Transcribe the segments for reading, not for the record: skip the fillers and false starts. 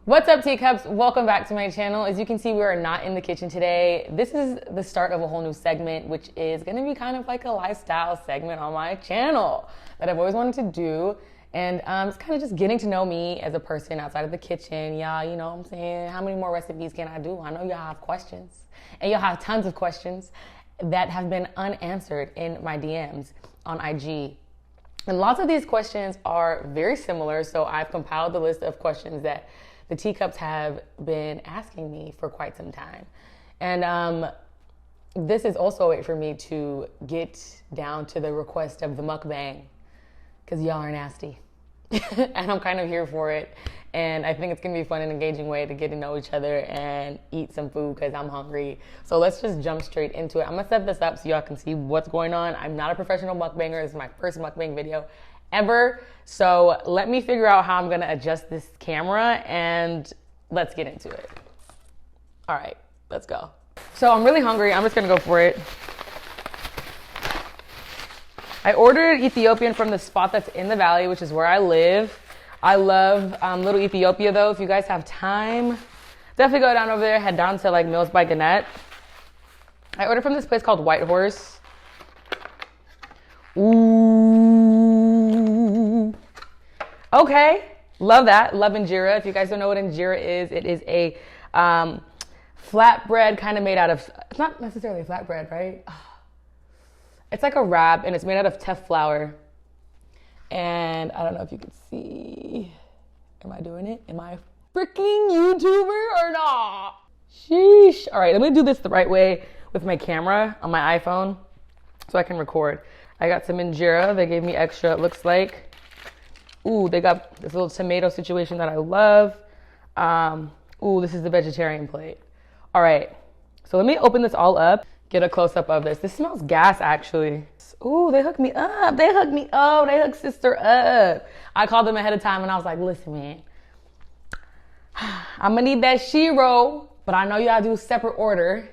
What's up, Teecups? Welcome back to my channel. As you can see, we are not in the kitchen today. This is the start of a whole new segment, which is going to be kind of like a lifestyle segment on my channel that I've always wanted to do. And it's kind of just getting to know me as a person outside of the kitchen. Y'all, you know what I'm saying? How many more recipes can I do? I know y'all have questions. And y'all have tons of questions that have been unanswered in my DMs on IG. And lots of these questions are very similar, so I've compiled the list of questions that the Teecups have been asking me for quite some time. And this is also a way for me to get down to the request of the mukbang, because y'all are nasty. And I'm kind of here for it. And I think it's gonna be a fun and engaging way to get to know each other and eat some food because I'm hungry. So let's just jump straight into it. I'm gonna set this up so y'all can see what's going on. I'm not a professional mukbanger. This is my first mukbang video ever. So let me figure out how I'm gonna adjust this camera and let's get into it. All right, let's go. So I'm really hungry. I'm just gonna go for it. I ordered Ethiopian from the spot that's in the valley, which is where I live. I love Little Ethiopia though. If you guys have time, definitely go down over there, head down to like Mills by Gannett. I ordered from this place called White Horse. Ooh. Okay, love that. Love injera. If you guys don't know what injera is, it is a flatbread kind of made out of, it's not necessarily a flatbread, right? It's like a wrap and it's made out of teff flour. And I don't know if you can see, am I doing it? Am I a freaking YouTuber or not? Sheesh. All right, let me do this the right way with my camera on my iPhone so I can record. I got some injera. They gave me extra, it looks like. Ooh, they got this little tomato situation that I love. Ooh, this is the vegetarian plate. All right, so let me open this all up, get a close-up of this. This smells gas, actually. Ooh, they hooked me up. They hooked me up. They hooked sister up. I called them ahead of time and I was like, listen, man, I'm gonna need that shiro, but I know you gotta do a separate order.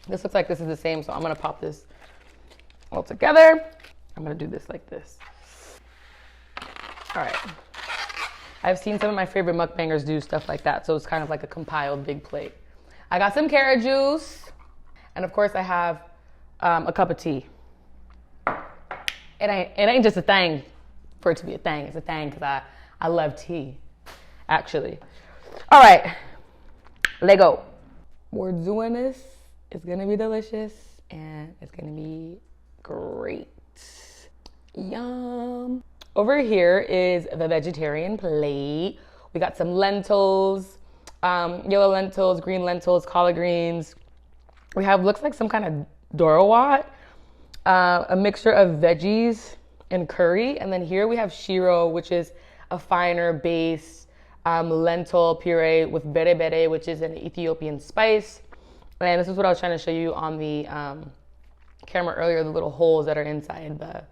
This looks like this is the same, so I'm gonna pop this all together. I'm gonna do this like this. All right. I've seen some of my favorite mukbangers do stuff like that, so it's kind of like a compiled big plate. I got some carrot juice, and of course I have a cup of tea. It ain't just a thing for it to be a thing. It's a thing because I love tea, actually. All right, let go. We're doing this. It's gonna be delicious, and it's gonna be great. Yum. Over here is the vegetarian plate. We got some lentils, yellow lentils, green lentils, collard greens. We have, looks like some kind of dorowat, a mixture of veggies and curry. And then here we have shiro, which is a finer base lentil puree with bere bere, which is an Ethiopian spice. And this is what I was trying to show you on the camera earlier, the little holes that are inside the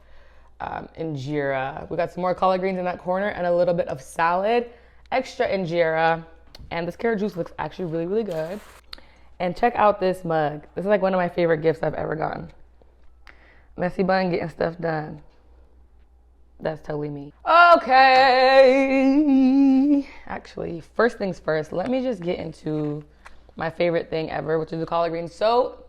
injera. We got some more collard greens in that corner and a little bit of salad, extra injera, and this carrot juice looks actually really, really good. And check out this mug. This is like one of my favorite gifts I've ever gotten. Messy bun getting stuff done. That's totally me. Okay. Actually, first things first, let me just get into my favorite thing ever, which is the collard greens. So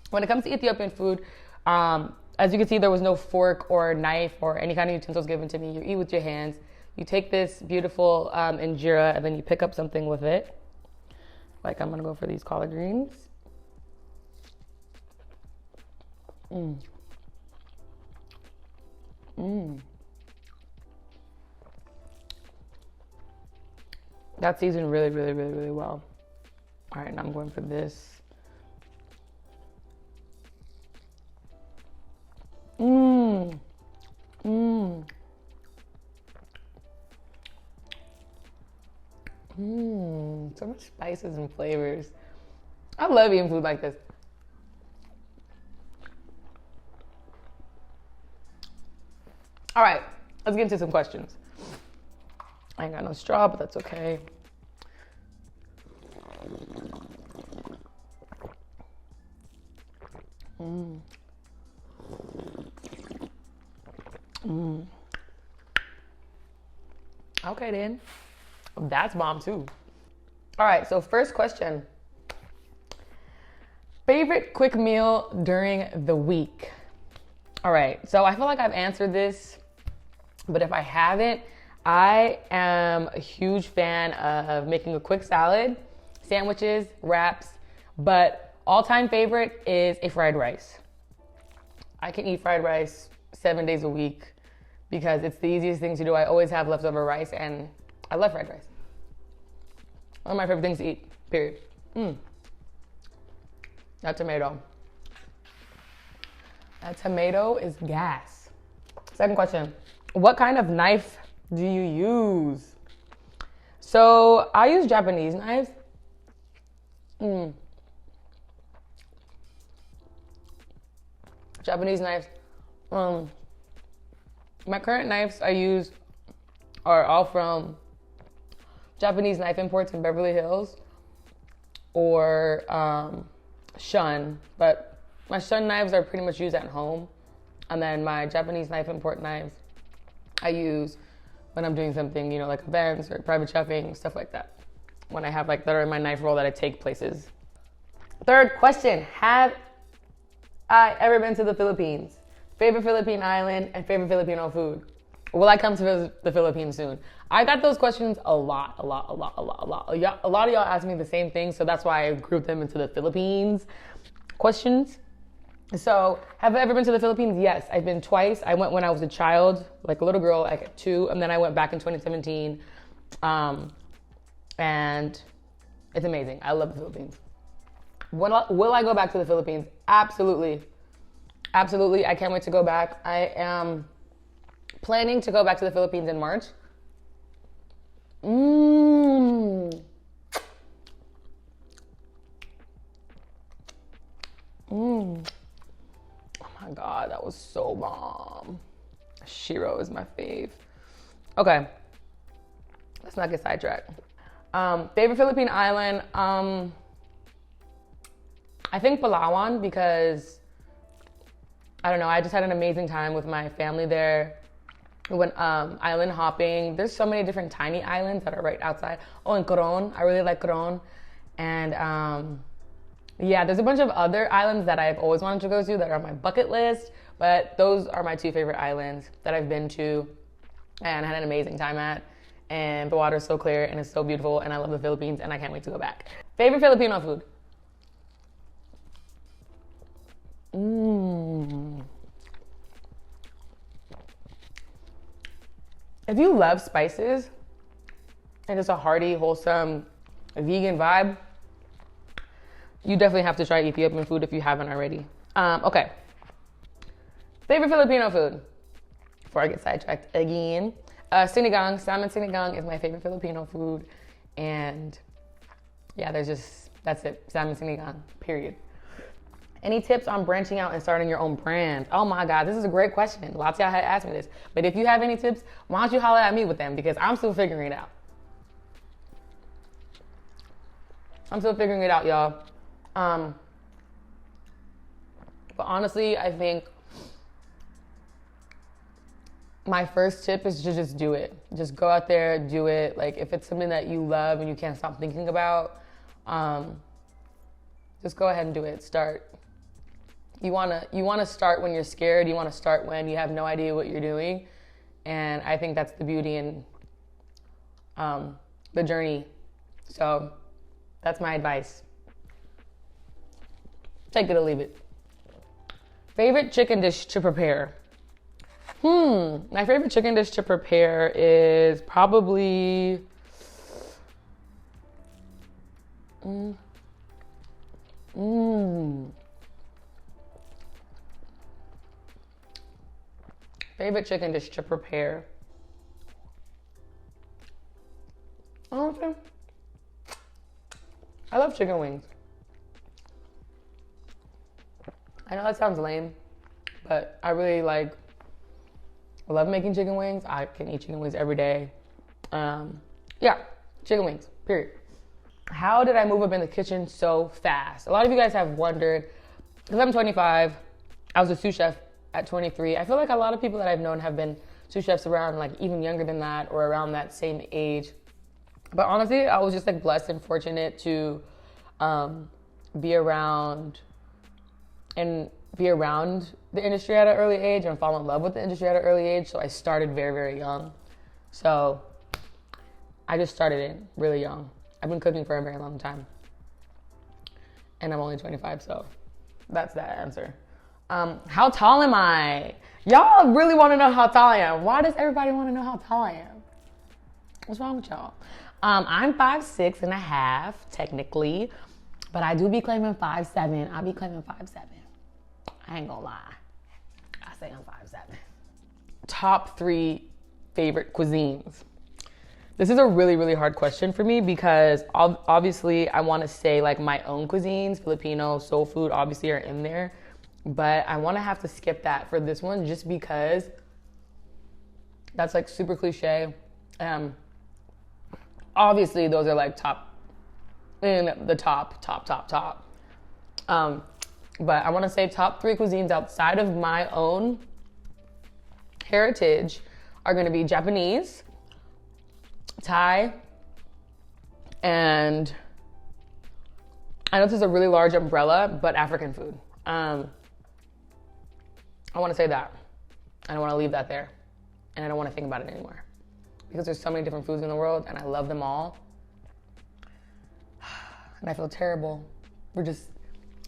when it comes to Ethiopian food, as you can see, there was no fork or knife or any kind of utensils given to me. You eat with your hands. You take this beautiful injera and then you pick up something with it. Like I'm gonna go for these collard greens. That's seasoned really, really, really, really well. All right, now I'm going for this. So much spices and flavors. I love eating food like this. All right, let's get into some questions. I ain't got no straw, but that's okay. Okay then. That's bomb too. All right, so first question. Favorite quick meal during the week? All right, so I feel like I've answered this, but if I haven't, I am a huge fan of making a quick salad, sandwiches, wraps, but all-time favorite is a fried rice. I can eat fried rice 7 days a week because it's the easiest thing to do. I always have leftover rice and I love fried rice. One of my favorite things to eat, period. That tomato. That tomato is gas. Second question. What kind of knife do you use? So I use Japanese knives. Japanese knives. My current knives I use are all from Japanese knife imports in Beverly Hills or Shun, but my Shun knives are pretty much used at home, and then my Japanese knife import knives I use when I'm doing something, you know, like events or private chefing, stuff like that. When I have like that are in my knife roll that I take places. Third question, have I ever been to the Philippines? Favorite Philippine island and favorite Filipino food? Will I come to the Philippines soon? I got those questions a lot. A lot of y'all ask me the same thing, so that's why I grouped them into the Philippines questions. So, have I ever been to the Philippines? Yes, I've been twice. I went when I was a child, like a little girl, like at 2, and then I went back in 2017. And it's amazing. I love the Philippines. Will I go back to the Philippines? Absolutely. Absolutely. I can't wait to go back. I am planning to go back to the Philippines in March. Oh my God, that was so bomb. Shiro is my fave. Okay, let's not get sidetracked. Favorite Philippine island? I think Palawan, because I don't know, I just had an amazing time with my family there. We went island hopping. There's so many different tiny islands that are right outside. Oh, and Coron. I really like Coron. And yeah, there's a bunch of other islands that I've always wanted to go to that are on my bucket list. But those are my 2 favorite islands that I've been to and had an amazing time at. And the water is so clear and it's so beautiful. And I love the Philippines and I can't wait to go back. Favorite Filipino food? If you love spices and it's a hearty, wholesome, vegan vibe, you definitely have to try Ethiopian food if you haven't already. Okay. Favorite Filipino food? Before I get sidetracked again. Sinigang. Salmon sinigang is my favorite Filipino food. And yeah, that's it. Salmon sinigang, period. Any tips on branching out and starting your own brand? Oh my God, this is a great question. Lots of y'all had asked me this. But if you have any tips, why don't you holler at me with them? Because I'm still figuring it out. Y'all. But honestly, I think my first tip is to just do it. Just go out there, do it. Like if it's something that you love and you can't stop thinking about, just go ahead and do it. Start. You wanna start when you're scared. You wanna start when you have no idea what you're doing. And I think that's the beauty in the journey. So that's my advice. Take it or leave it. Favorite chicken dish to prepare? My favorite chicken dish to prepare is probably favorite chicken dish to prepare. Okay. I love chicken wings. I know that sounds lame, but I love making chicken wings. I can eat chicken wings every day. Yeah, chicken wings, period. How did I move up in the kitchen so fast? A lot of you guys have wondered, because I'm 25, I was a sous chef at 23. I feel like a lot of people that I've known have been sous chefs around like even younger than that or around that same age. But honestly, I was just like blessed and fortunate to be around the industry at an early age and fall in love with the industry at an early age. So I started very, very young. So I just started it really young. I've been cooking for a very long time. And I'm only 25, so that's that answer. How tall am I? Y'all really want to know how tall I am. Why does everybody want to know how tall I am? What's wrong with y'all? I'm 5'6.5", technically, but I do be claiming 5'7". I be claiming 5'7". I ain't gonna lie. I say I'm 5'7". Top 3 favorite cuisines. This is a really, really hard question for me because obviously I want to say like my own cuisines, Filipino, soul food obviously are in there, but I want to have to skip that for this one just because that's like super cliche. Obviously those are like top, in the top. But I want to say top 3 cuisines outside of my own heritage are going to be Japanese, Thai, and I know this is a really large umbrella, but African food. I want to say that. I don't want to leave that there. And I don't want to think about it anymore. Because there's so many different foods in the world and I love them all. And I feel terrible. We're just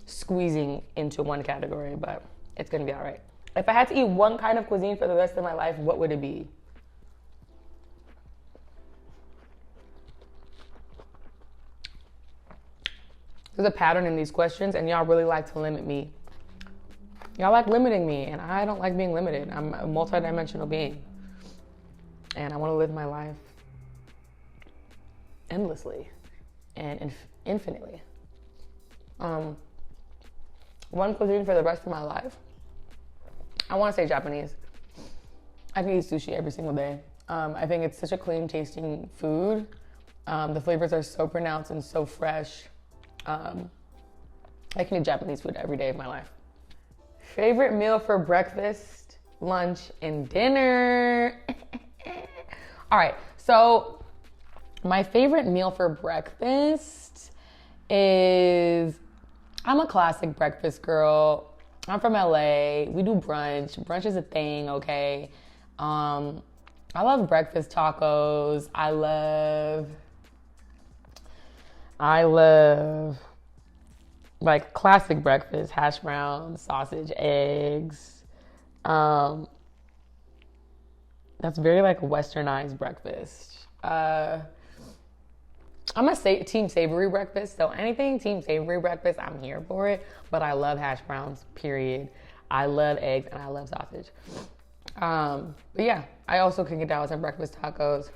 squeezing into one category, but it's going to be all right. If I had to eat one kind of cuisine for the rest of my life, what would it be? There's a pattern in these questions, and y'all really like to limit me. Y'all like limiting me, and I don't like being limited. I'm a multidimensional being, and I want to live my life endlessly and infinitely. One cuisine for the rest of my life. I want to say Japanese. I can eat sushi every single day. I think it's such a clean tasting food. The flavors are so pronounced and so fresh. I can eat Japanese food every day of my life. Favorite meal for breakfast, lunch, and dinner. All right, so my favorite meal for breakfast is, I'm a classic breakfast girl. I'm from LA. We do brunch. Brunch is a thing, okay? I love breakfast tacos. I love like classic breakfast, hash browns, sausage, eggs. That's very like westernized breakfast. I'm a team savory breakfast, so anything team savory breakfast, I'm here for it. But I love hash browns, period. I love eggs and I love sausage. But yeah, I also can get down with some breakfast tacos.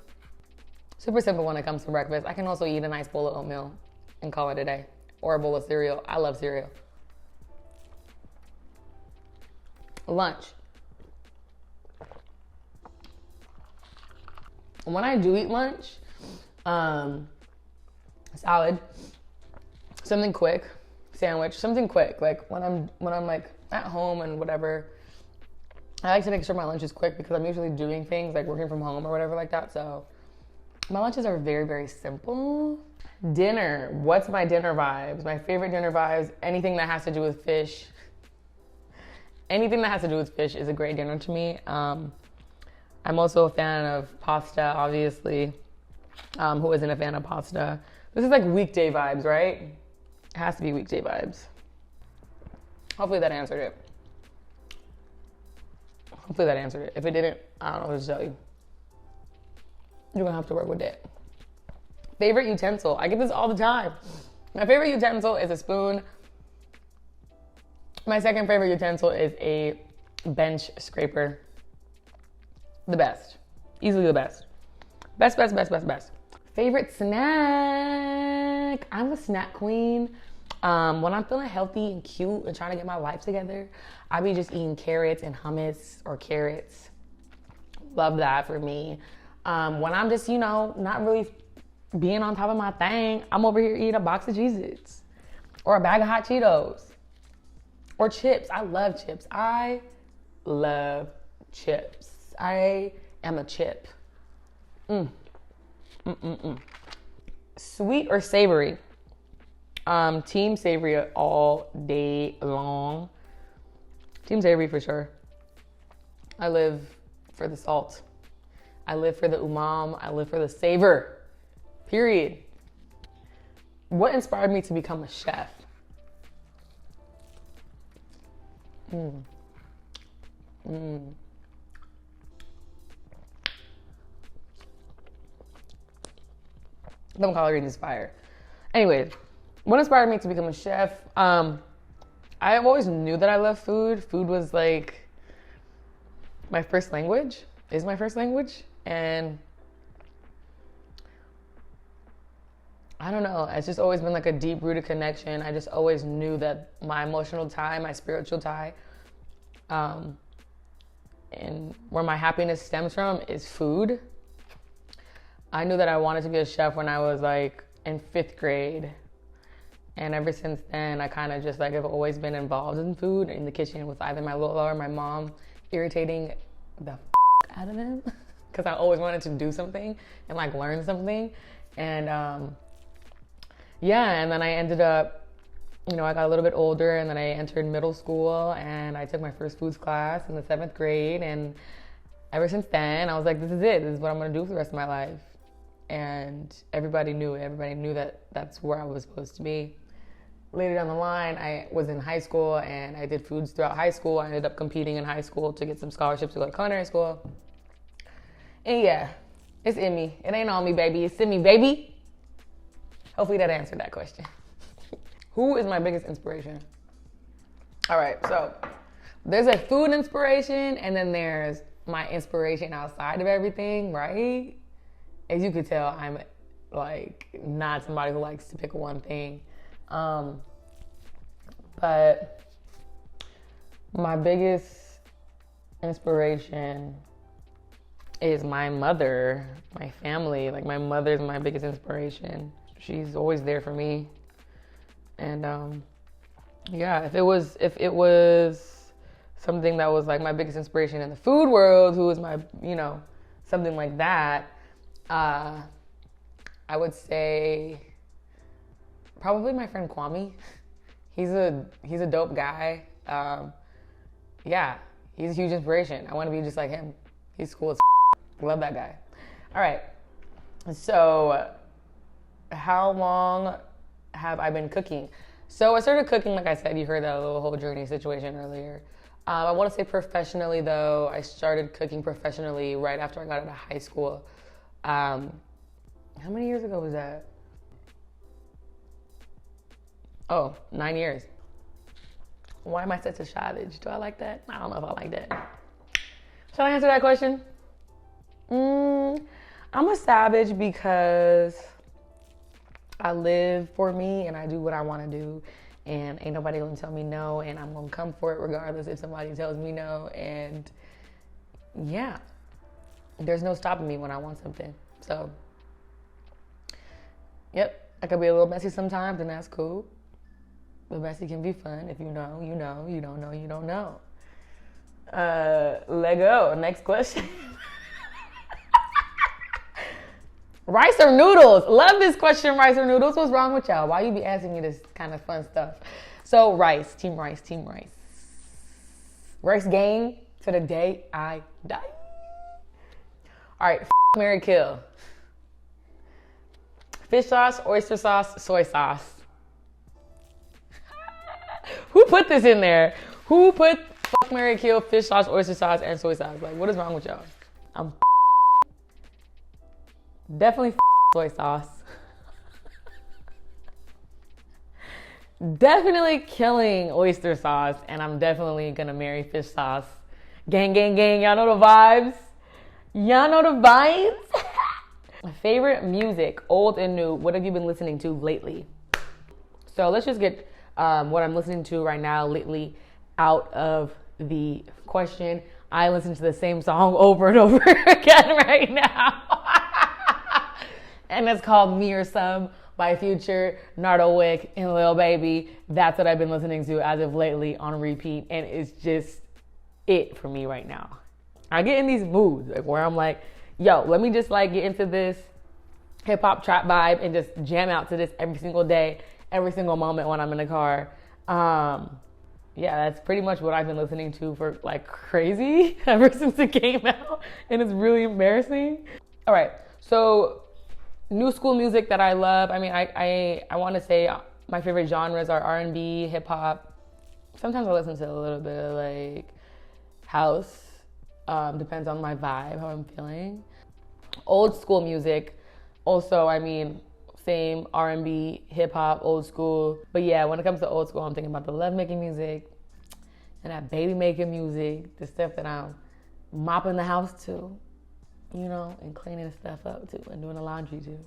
Super simple when it comes to breakfast. I can also eat a nice bowl of oatmeal and call it a day. Or a bowl of cereal. I love cereal. Lunch. When I do eat lunch, salad, something quick, sandwich, something quick. Like when I'm like at home and whatever, I like to make sure my lunch is quick because I'm usually doing things like working from home or whatever like that. So my lunches are very, very simple. Dinner. What's my dinner vibes? My favorite dinner vibes, anything that has to do with fish. Anything that has to do with fish is a great dinner to me. I'm also a fan of pasta, obviously. Who isn't a fan of pasta? This is like weekday vibes, right? It has to be weekday vibes. Hopefully that answered it. If it didn't, I don't know what to tell you. You're gonna have to work with it. Favorite utensil. I get this all the time. My favorite utensil is a spoon. My second favorite utensil is a bench scraper. The best. Easily the best. Best. Favorite snack. I'm a snack queen. When I'm feeling healthy and cute and trying to get my life together, I be just eating carrots and hummus or carrots. Love that for me. When I'm just, not really being on top of my thing, I'm over here eating a box of Cheez-Its or a bag of hot Cheetos or chips. I love chips. I love chips. I am a chip. Sweet or savory? Team savory all day long. Team savory for sure. I live for the salt. I live for the umami. I live for the savor. Period. What inspired me to become a chef? Them collard greens is fire. Anyways, what inspired me to become a chef? I always knew that I love food. Food was like my first language, is my first language. And I don't know, it's just always been like a deep rooted connection. I just always knew that my emotional tie, my spiritual tie, and where my happiness stems from is food. I knew that I wanted to be a chef when I was like in 5th grade. And ever since then, I kind of just like have always been involved in food in the kitchen with either my little or my mom, irritating the out of them because I always wanted to do something and like learn something. And yeah, and then I ended up, I got a little bit older, and then I entered middle school, and I took my first foods class in the 7th grade. And ever since then, I was like, this is it. This is what I'm going to do for the rest of my life. And everybody knew it. Everybody knew that that's where I was supposed to be. Later down the line, I was in high school, and I did foods throughout high school. I ended up competing in high school to get some scholarships to go to culinary school. And yeah, it's in me. It ain't on me, baby. It's in me, baby. Hopefully that answered that question. Who is my biggest inspiration? All right, so there's a food inspiration, and then there's my inspiration outside of everything, right? As you could tell, I'm like not somebody who likes to pick one thing. But my biggest inspiration is my mother, my family. Like my mother's my biggest inspiration. She's always there for me. And yeah, if it was something that was like my biggest inspiration in the food world, who was my, something like that, I would say probably my friend Kwame. He's a dope guy. Yeah, he's a huge inspiration. I want to be just like him. He's cool as love that guy. All right, so how long have I been cooking? So I started cooking, like I said, you heard that little whole journey situation earlier. I want to say professionally though, I started cooking professionally right after I got out of high school. How many years ago was that? Oh, 9 years. Why am I such a savage? Do I like that? I don't know if I like that. Should I answer that question? I'm a savage because I live for me and I do what I want to do, and ain't nobody gonna tell me no, and I'm gonna come for it regardless if somebody tells me no. And yeah, there's no stopping me when I want something. So yep, I could be a little messy sometimes, and that's cool. But messy can be fun. If you know, you know. You don't know, you don't know. Let go. Next question. Rice or noodles? Love this question, rice or noodles. What's wrong with y'all? Why you be asking me this kind of fun stuff? So rice, team rice, team rice. Rice gang to the day I die. All right, marry, kill. Fish sauce, oyster sauce, soy sauce. Who put this in there? Who put marry, kill, fish sauce, oyster sauce, and soy sauce? Like, what is wrong with y'all? I'm definitely soy sauce. Definitely killing oyster sauce, and I'm definitely gonna marry fish sauce. Gang, gang, gang, y'all know the vibes? Y'all know the vibes? Favorite music, old and new, what have you been listening to lately? So let's just get what I'm listening to right now lately out of the question. I listen to the same song over and over again right now. And it's called Me or Some by Future, Nardo Wick, and Lil Baby. That's what I've been listening to as of lately on repeat. And it's it for me right now. I get in these moods like where I'm like, yo, let me just like get into this hip hop trap vibe and just jam out to this every single day, every single moment when I'm in the car. Yeah, that's pretty much what I've been listening to for like crazy ever since it came out, and it's really embarrassing. All right, so new school music that I love. I mean, I want to say my favorite genres are R&B, hip hop. Sometimes I listen to a little bit of like house. Depends on my vibe, how I'm feeling. Old school music. Also, I mean, same R&B, hip hop, old school. But yeah, when it comes to old school, I'm thinking about the love making music and that baby making music, the stuff that I'm mopping the house to, you know, and cleaning stuff up too, and doing the laundry too.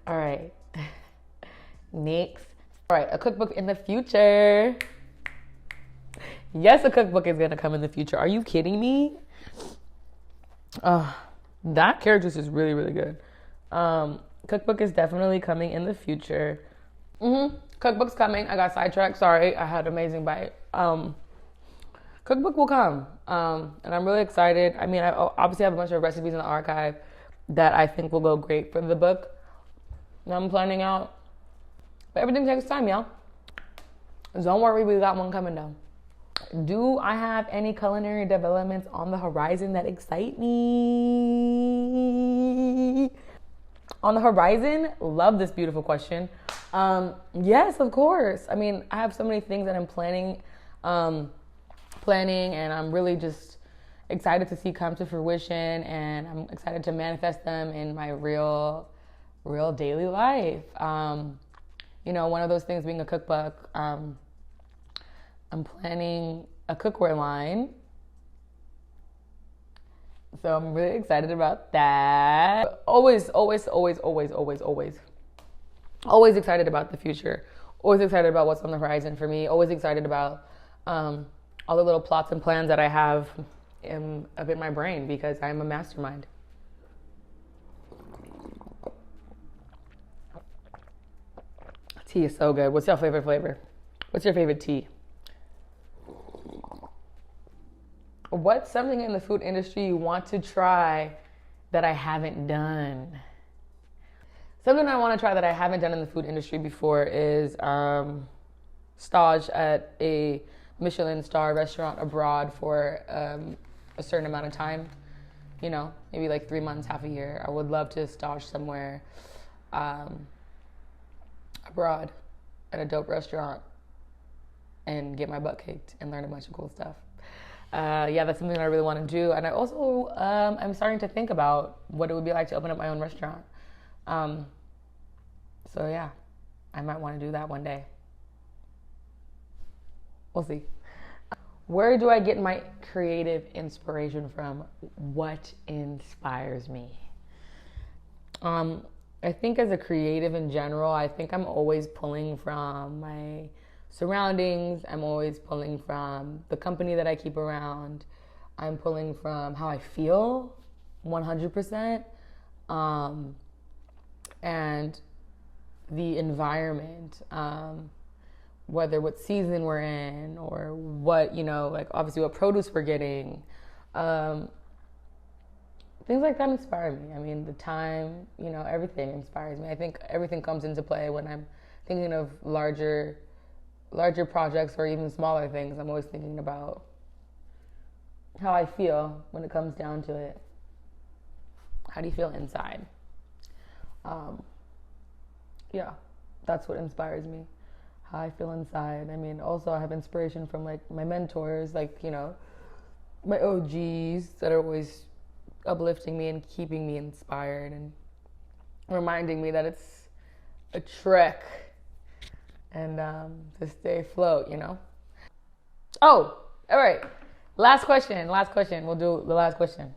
All right. Next. All right, a cookbook in the future. Yes, a cookbook is gonna come in the future. Are you kidding me? That carrot juice is really, really good. Cookbook is definitely coming in the future. Cookbook's coming. I got sidetracked. Sorry, I had an amazing bite. Cookbook will come, and I'm really excited. I mean, I obviously have a bunch of recipes in the archive that I think will go great for the book that I'm planning out. But everything takes time, y'all. Don't worry, we got one coming down. Do I have any culinary developments on the horizon that excite me? On the horizon? Love this beautiful question. Yes, of course. I mean, I have so many things that I'm planning, and I'm really just excited to see come to fruition, and I'm excited to manifest them in my real daily life. You know, one of those things being a cookbook. I'm planning a cookware line. So I'm really excited about that. Always excited about the future. Always excited about what's on the horizon for me. Always excited about all the little plots and plans that I have in my brain, because I'm a mastermind. Tea is so good. What's your favorite flavor? What's your favorite tea? What's something in the food industry you want to try that I haven't done? Something I want to try that I haven't done in the food industry before is stage at a Michelin star restaurant abroad for a certain amount of time. You know, maybe like 3 months, half a year. I would love to stage somewhere abroad at a dope restaurant and get my butt kicked and learn a bunch of cool stuff. Yeah, that's something I really want to do. And I also, I'm starting to think about what it would be like to open up my own restaurant. So yeah, I might want to do that one day. We'll see. Where do I get my creative inspiration from? What inspires me? I think as a creative in general, I think I'm always pulling from my surroundings. I'm always pulling from the company that I keep around. I'm pulling from how I feel 100%, and the environment, whether what season we're in or what, you know, like obviously what produce we're getting. Things like that inspire me. I mean, the time, you know, everything inspires me. I think everything comes into play when I'm thinking of larger projects or even smaller things. I'm always thinking about how I feel when it comes down to it. How do you feel inside? Yeah, that's what inspires me. How I feel inside. I mean, also I have inspiration from like my mentors, like, you know, my OGs that are always uplifting me and keeping me inspired and reminding me that it's a trek and to stay afloat, you know. Oh, all right. Last question. We'll do the last question.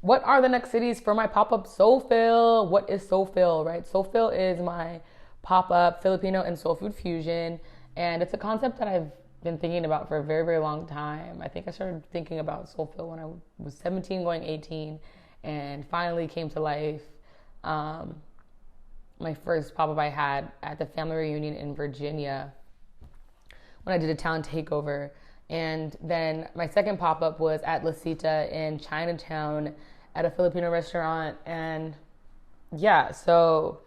What are the next cities for my pop-up Soulfill? What is Soulfill, right? Soulfill is my pop-up Filipino and soul food fusion, and it's a concept that I've been thinking about for a very, very long time. I think I started thinking about Soulfill when I was 17 going 18, and finally came to life. My first pop-up I had at the family reunion in Virginia when I did a talent takeover, And then my second pop-up was at La Cita in Chinatown at a Filipino restaurant. And yeah, so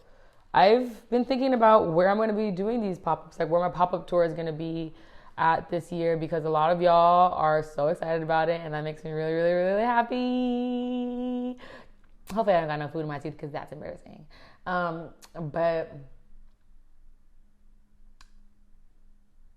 I've been thinking about where I'm going to be doing these pop-ups, like where my pop-up tour is going to be at this year, because a lot of y'all are so excited about it, and that makes me really, really, really happy. Hopefully I don't got no food in my teeth, because that's embarrassing. But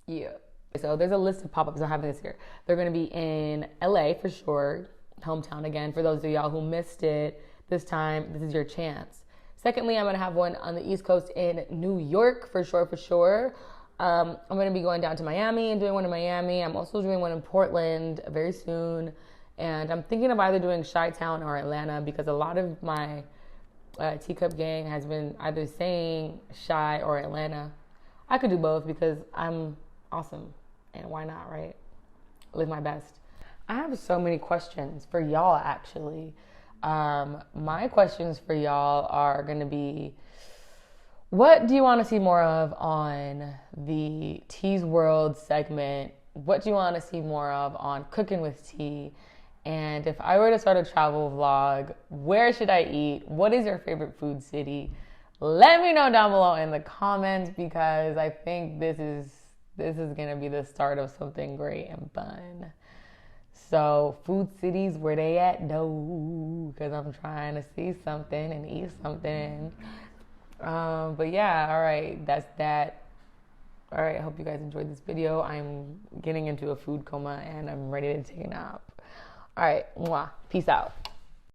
yeah. So there's a list of pop-ups I'm having this year. They're going to be in LA for sure, hometown again. For those of y'all who missed it this time, this is your chance. Secondly, I'm going to have one on the East Coast in New York for sure. I'm going to be going down to Miami and doing one in Miami. I'm also doing one in Portland very soon. And I'm thinking of either doing Chi-Town or Atlanta, because a lot of my Teecup gang has been either saying Chi or Atlanta. I could do both because I'm awesome. And why not, right? Live my best. I have so many questions for y'all, actually. My questions for y'all are going to be, what do you want to see more of on the Tea's World segment? What do you want to see more of on Cooking with Tea? And if I were to start a travel vlog, where should I eat? What is your favorite food city? Let me know down below in the comments, because I think this is going to be the start of something great and fun. So, food cities, where they at though? Because I'm trying to see something and eat something. But yeah, all right, that's that. All right, I hope you guys enjoyed this video. I'm getting into a food coma and I'm ready to take a nap. All right, mwah, peace out.